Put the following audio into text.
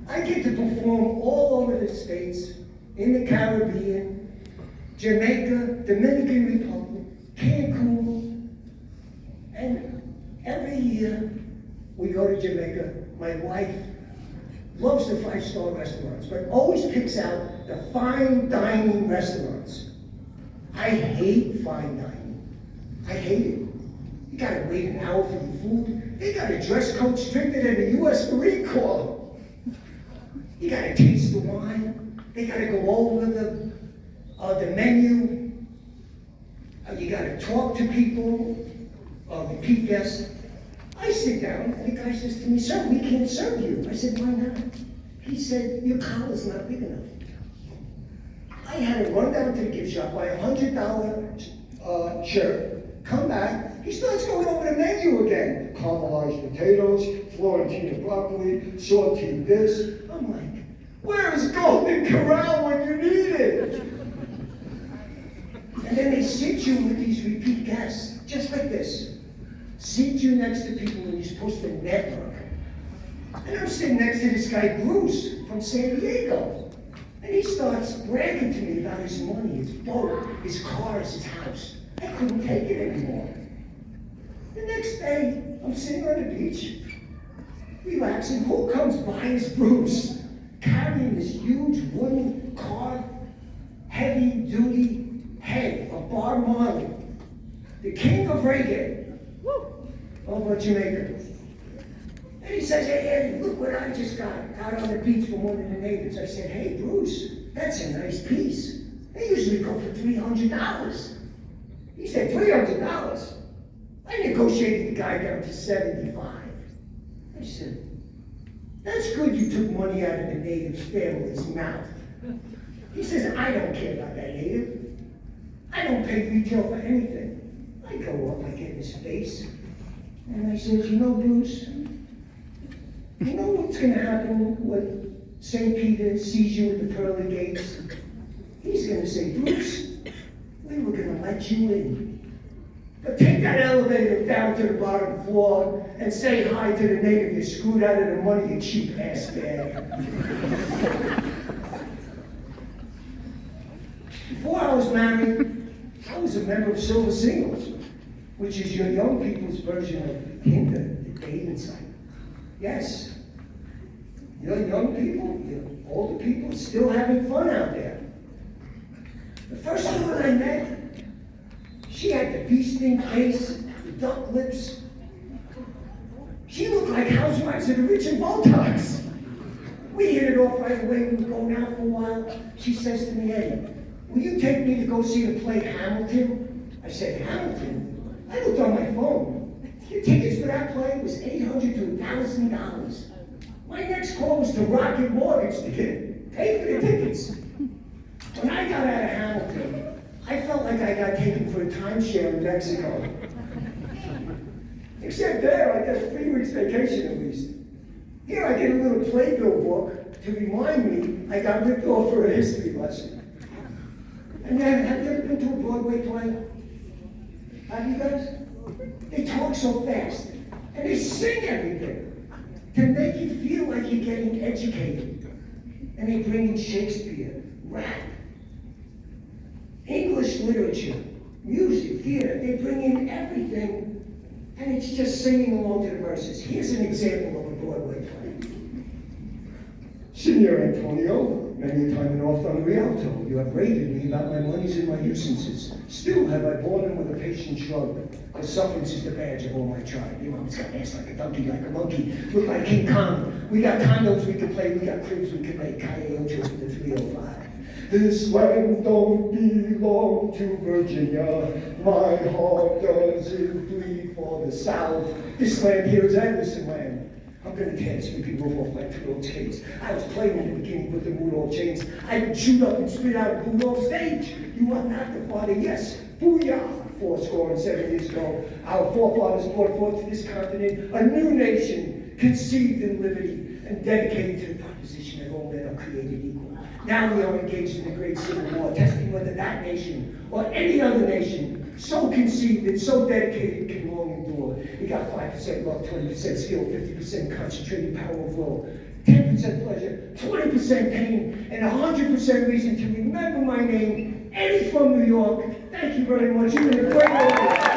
I get to perform all over the States, in the Caribbean, Jamaica, Dominican Republic, Cancun, and every year we go to Jamaica. My wife loves the five-star restaurants, but always picks out the fine dining restaurants. I hate fine dining. I hate it. You gotta wait an hour for your food. They got a dress code stricter than the U.S. Marine Corps. You gotta taste the wine. They gotta go over the menu. You gotta talk to people, repeat guests. I sit down and the guy says to me, "Sir, we can't serve you." I said, "Why not?" He said, "Your collar's not big enough." I had to run down to the gift shop, buy a $100 shirt, come back. He starts going over the menu again. Caramelized potatoes, Florentine broccoli, sauteed this. I'm like, where is Golden Corral when you need it? And then they sit you with these repeat guests, just like this. Seat you next to people when you're supposed to network. And I'm sitting next to this guy, Bruce, from San Diego. And he starts bragging to me about his money, his boat, his cars, his house. I couldn't take it anymore. The next day, I'm sitting on the beach, relaxing. Who comes by is Bruce, carrying this huge wooden car, heavy-duty head of Bob Marley, the king of reggae, over Jamaica. And he says, "Hey, Eddie, look what I just got out on the beach from one of the neighbors." I said, "Hey, Bruce, that's a nice piece. They usually go for $300. He said, $300? I negotiated the guy down to $75. I said, "That's good you took money out of the native's family's mouth." He says, "I don't care about that native. I don't pay retail for anything." I go up, I get in his face, and I said, "You know, Bruce, you know what's going to happen when St. Peter sees you at the pearly gates? He's going to say, 'Bruce, we were going to let you in. But take that elevator down to the bottom floor and say hi to the native you screwed out of the money, you cheap ass bag.'" Before I was married, I was a member of Silver Singles, which is your young people's version of Tinder, the dating site. Yes, your young people, your older people, still having fun out there. The first woman I met, she had the bee sting face, the duck lips. She looked like housewives of the rich and Botox. We hit it off right away. We were going out for a while. She says to me, "Eddie, will you take me to go see the play Hamilton?" I said, "Hamilton?" I looked on my phone. The tickets for that play was $800 to $1,000. My next call was to Rocket Mortgage to pay for the tickets. When I got out of Hamilton, I felt like I got taken for a timeshare in Mexico. Except there, I got a 3 weeks vacation at least. Here I get a little playbill book to remind me I got ripped off for a history lesson. And then, have you ever been to a Broadway play? Have you guys? They talk so fast, and they sing everything to make you feel like you're getting educated. And they bring in Shakespeare, rap, English literature, music, theater. They bring in everything, and it's just singing along to the verses. Here's an example of a Broadway play. "Signor Antonio, many a time and oft on the Rialto, you have rated me about my monies and my usances. Still have I borne them with a patient shrug, because sufferance is the badge of all my tribe." You know, it's got ass like a donkey, like a monkey, look like King Kong. We got condos we can play, we got cribs we can make, Calle for the 305. "This land don't belong to Virginia. My heart doesn't bleed for the South. This land here is Anderson land. I'm gonna tear this wicked roof off my 2 old skates. I was playing in the beginning with the Rudolph chains. I would shoot up and spit out a Rudolph stage. You are not the father, yes. Booyah! 7 years ago, our forefathers brought forth to this continent a new nation, conceived in liberty and dedicated to the proposition that all men are created equal. Now we are engaged in the great civil war, testing whether that nation or any other nation, so conceived and so dedicated, can long endure. You got 5% luck, 20% skill, 50% concentrated power of will, 10% pleasure, 20% pain, and 100% reason to remember my name, Eddie from New York. Thank you very much. You've been a great audience.